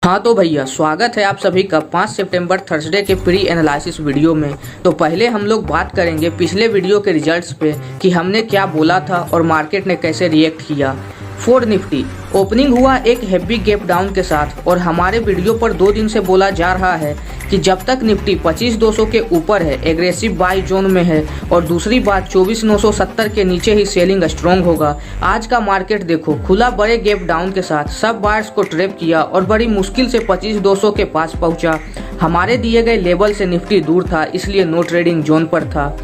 हाँ तो भैया स्वागत है आप सभी का 5 सितंबर थर्सडे के प्री एनालिसिस वीडियो में। तो पहले हम लोग बात करेंगे पिछले वीडियो के रिजल्ट्स पे कि हमने क्या बोला था और मार्केट ने कैसे रिएक्ट किया। फोर्ड निफ्टी ओपनिंग हुआ एक हैवी गैप डाउन के साथ और हमारे वीडियो पर 2 दिन से बोला जा रहा है कि जब तक निफ्टी 25,200 के ऊपर है एग्रेसिव बाई जोन में है और दूसरी बात 24,970 के नीचे ही सेलिंग स्ट्रॉन्ग होगा। आज का मार्केट देखो खुला बड़े गैप डाउन के साथ, सब बायर्स को ट्रैप किया और बड़ी मुश्किल से 25,200 के पास पहुंचा। हमारे दिए गए लेवल से निफ्टी दूर था, इसलिए नो ट्रेडिंग जोन पर था।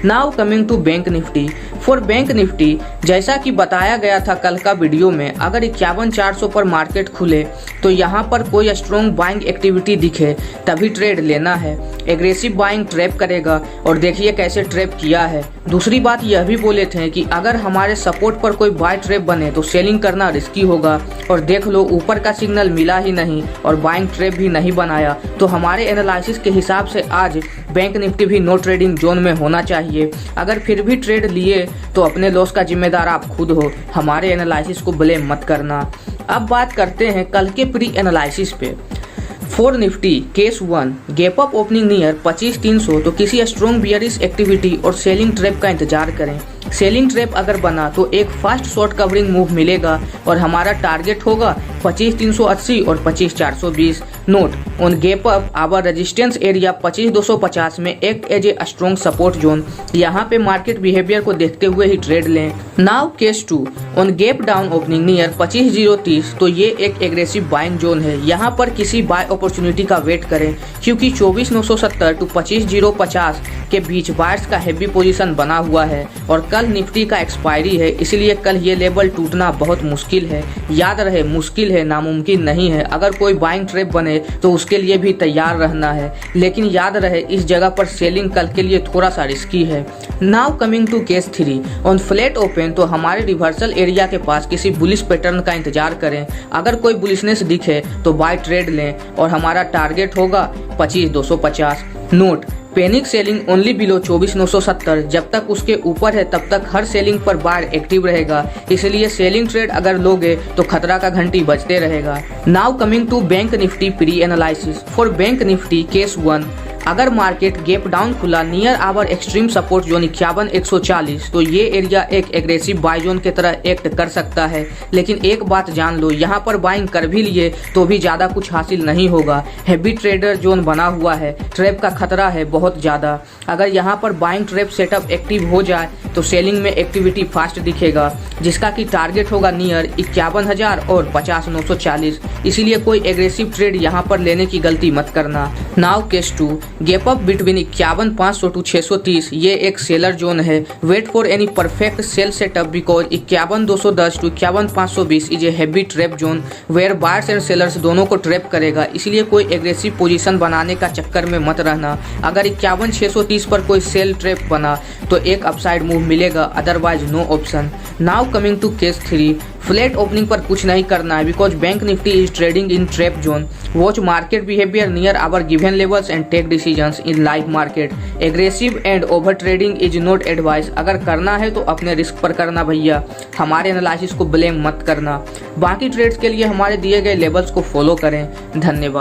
Now coming to bank Nifty. For bank Nifty जैसा कि बताया गया था कल का वीडियो में, अगर 51,400 पर मार्केट खुले तो यहाँ पर कोई स्ट्रॉन्ग बाइंग एक्टिविटी दिखे तभी ट्रेड लेना है। एग्रेसिव बाइंग ट्रैप करेगा और देखिए कैसे ट्रैप किया है। दूसरी बात यह भी बोले थे कि अगर हमारे सपोर्ट पर कोई बाय ट्रैप बने तो सेलिंग करना रिस्की होगा, और देख लो ऊपर का सिग्नल मिला ही नहीं और बाइंग ट्रैप भी नहीं बनाया। तो हमारे एनालिसिस के हिसाब से आज बैंक निफ्टी भी नो ट्रेडिंग जोन में होना चाहिए। अगर फिर भी ट्रेड लिए तो अपने लॉस का जिम्मेदार आप खुद हो, हमारे एनालिसिस को ब्लेम मत करना। अब बात करते हैं कल के प्री एनालिसिस पे। For Nifty case 1 gap up opening near 25,300 तो किसी स्ट्रॉन्ग बियरिश एक्टिविटी और सेलिंग ट्रैप का इंतजार करें। सेलिंग ट्रैप अगर बना तो एक फास्ट शॉर्ट कवरिंग मूव मिलेगा और हमारा टारगेट होगा 25,380 और 25,420। Note on gap up our resistance area 25,250 में act as a strong support zone. यहाँ पे मार्केट बिहेवियर को देखते हुए ही ट्रेड लें। Now case 2 on gap down opening near 25,030 तो ये एक एग्रेसिव बाइंग जोन है। यहाँ पर किसी बाय अपॉर्चुनिटी का वेट करें क्योंकि 24,970 टू 25,050 के बीच बायर्स का हैवी पोजीशन बना हुआ है और कल निफ्टी का एक्सपायरी है, इसलिए कल ये लेवल टूटना बहुत मुश्किल है। याद रहे मुश्किल है, नामुमकिन नहीं है। अगर कोई बाइंग ट्रैप बने तो उसके लिए भी तैयार रहना है, लेकिन याद रहे इस जगह पर सेलिंग कल के लिए थोड़ा सा रिस्की है। Now coming to case 3 on flat open तो हमारे रिवर्सल एरिया के पास किसी बुलिश पैटर्न का इंतजार करें। अगर कोई बुलिशनेस दिखे तो बाय ट्रेड लें और हमारा टारगेट होगा 25,250। Note panic selling only below 24,970, जब तक उसके ऊपर है तब तक हर सेलिंग पर बायर एक्टिव रहेगा, इसलिए सेलिंग ट्रेड अगर लोगे तो खतरा का घंटी बजते रहेगा। Now coming to bank Nifty pre analysis. For bank Nifty case 1 अगर मार्केट गैप डाउन खुला near our extreme support zone 51,140 तो ये एरिया एक एग्रेसिव बाय जोन की तरह एक्ट कर सकता है। लेकिन एक बात जान लो, यहाँ पर बाइंग कर भी लिए तो भी ज़्यादा कुछ हासिल नहीं होगा। हैवी ट्रेडर जोन बना हुआ है, ट्रैप का खतरा है बहुत ज़्यादा। अगर यहाँ पर बाइंग ट्रैप सेटअप एक्टिव हो जाए तो सेलिंग में एक्टिविटी फास्ट दिखेगा, जिसका कि टारगेट होगा नियर 51,000 और 50,940। इसीलिए कोई एग्रेसिव ट्रेड यहाँ पर लेने की गलती मत करना। Now case 2 gap up between 51,500 to 630 ये एक सेलर जोन है। Wait for any perfect sell setup because 51,210 टू 51,520 is a heavy trap zone where buyers and sellers दोनों को ट्रैप करेगा, इसलिए कोई एग्रेसिव पोजीशन बनाने का चक्कर में मत रहना। अगर 51,630 पर कोई सेल ट्रैप बना तो एक अपसाइड मूव मिलेगा, otherwise no option. Now coming to case 3 flat opening पर कुछ नहीं करना है because bank Nifty is trading in trap zone. Watch market behaviour near our given levels and take decisions in live market. Aggressive and over trading is not advice. अगर करना है तो अपने रिस्क पर करना भैया, हमारे एनालिसिस को ब्लेम मत करना। बाकी ट्रेड्स के लिए हमारे दिए गए लेवल्स को फॉलो करें। धन्यवाद।